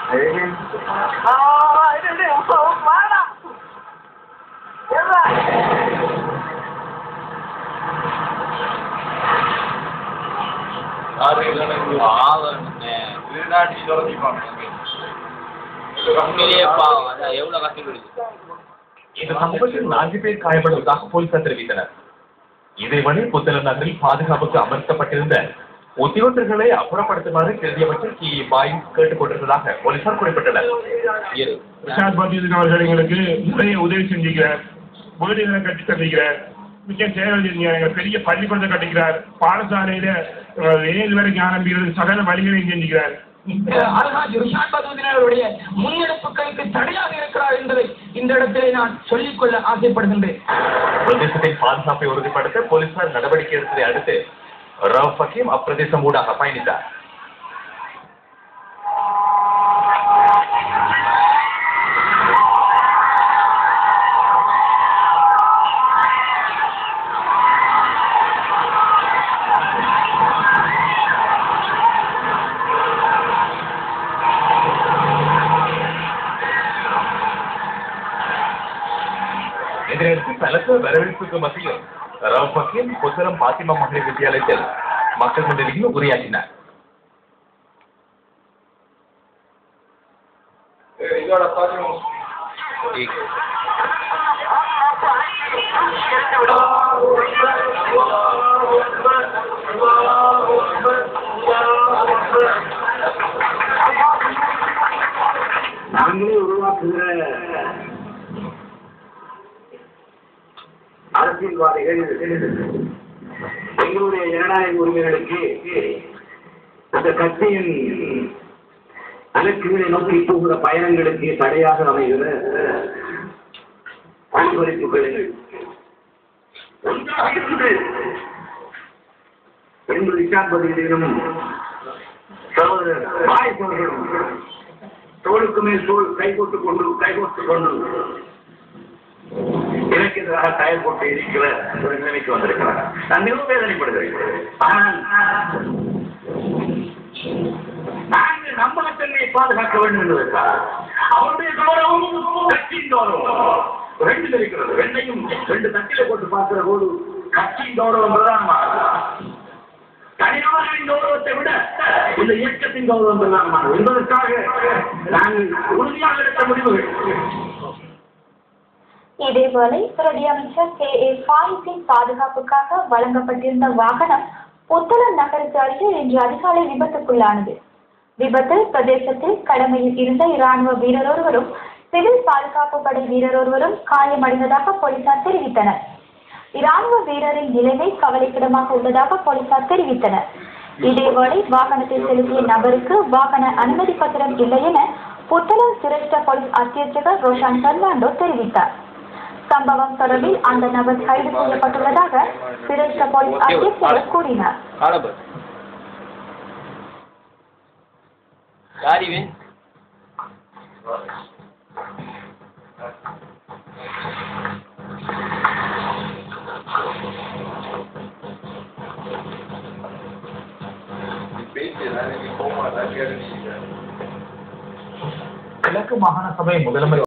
இந்த சம்பவத்தில் 4 பேர் காயப்படுவதாக போலீசார் தெரிவித்தனர். இதேவேளை புத்தளம் நகரில் பாதுகாப்புக்கு அமர்த்தப்பட்டிருந்த உத்தியோகர்களை அப்புறப்படுத்துமாறு கேள்வி அமைச்சர் கேட்டுக் கொண்டிருந்ததாக போலீசார் குறிப்பிட்டனர். அவர்கள் எங்களுக்கு நிறைய உதவி செஞ்சுக்கிறார், வீடுகளை கட்டி தந்திருக்கிறார், மிக சேவை செஞ்சுக்கிறார், பெரிய பள்ளிக்கூடத்தை கட்டிக்கிறார், பாடசாலையில 7 வரைக்கும் ஆரம்பிக்கிறது சகல வழிகளையும் செஞ்சுக்கிறார். முன்னெடுப்புகளுக்கு தடையாக இருக்கிறார் என்பதை இந்த இடத்திலே நான் சொல்லிக்கொள்ள ஆசைப்படுகின்றேன். பிரதேசத்தின் பாதுகாப்பை உறுதிப்படுத்த போலீசார் நடவடிக்கை எடுத்ததை அடுத்து ரவுப் ஹக்கீம் அப்பிரதேசம் ஊடாக பயணித்தார். இதனையடுத்து பலத்த வரவேற்புக்கு மத்தியில் ரவுப் ஹக்கீம் புத்தளம் பாத்திமா மகளிர் வித்தியாலயத்தில் மக்கள் முன்னிலையில் உரையாற்றினார். நாங்களே உருவாக்குகிற அரசியல்வாதிகள் எங்களுடைய ஜனநாயக உரிமைகளுக்கு அந்த கட்சியின் இலக்குகளை நோக்கி போகிற பயணங்களுக்கு தடையாக அமைகிற அனுபவிப்புகள் என்று ரிஷாத்பதியிடம் தோளுக்கு மேல் தோல் கைகோட்டுக் கொண்டு எனக்கு எதிராக டயர் போட்டு இருக்கிற ஒரு நிலைமைக்கு வந்திருக்கிறார். நான் மிகவும் வேதனைப்படுகிறேன். ஆனால் நாங்கள் நம்பகத்தன்மையை பாதுகாக்க வேண்டும் என்பதற்காக அவருடைய கௌரவமும் கட்சியின் கௌரவம் 2 இருக்கிறது. 2 தட்டில போட்டு பார்க்கிற போது கட்சியின் கௌரவம் பிரதானமானது, தனிநபர்களின் கௌரவத்தை விட இந்த இயக்கத்தின் கௌரவம் பிரதானமானது என்பதற்காக நாங்கள் உறுதியாக எடுத்த முடிவுகள். இதேவேளை பிரதி அமைச்சர் ஃபாரிஸின் பாதுகாப்புக்காக வழங்கப்பட்டிருந்த வாகனம் புத்தளம் நகருக்கு அருகே இன்று அதிகாலை விபத்துக்குள்ளானது. விபத்தில் பிரதேசத்தில் கடமையில் இருந்த இராணுவ வீரர் ஒருவரும் சிவில் பாதுகாப்பு படை வீரர் ஒருவரும் காயமடைந்ததாக போலீசார் தெரிவித்தனர். இராணுவ வீரரின் நிலைமை கவலைக்கிடமாக உள்ளதாக போலீசார் தெரிவித்தனர். இதேவேளை வாகனத்தில் செலுத்திய நபருக்கு வாகன அனுமதி பத்திரம் இல்லை என புத்தளம் சிரேஷ்ட போலீஸ் அத்தியட்சகர் ரோஷான் பெர்னாண்டோ தெரிவித்தார். சம்பவம் தொடர்பில் அந்த நபர் கைது செய்யப்பட்டுள்ளதாக சிரேஷ்ட போலீஸ் அத்தியட்சகர் கூறினார். கிழக்கு மாகாண சபை முதலமைச்சர்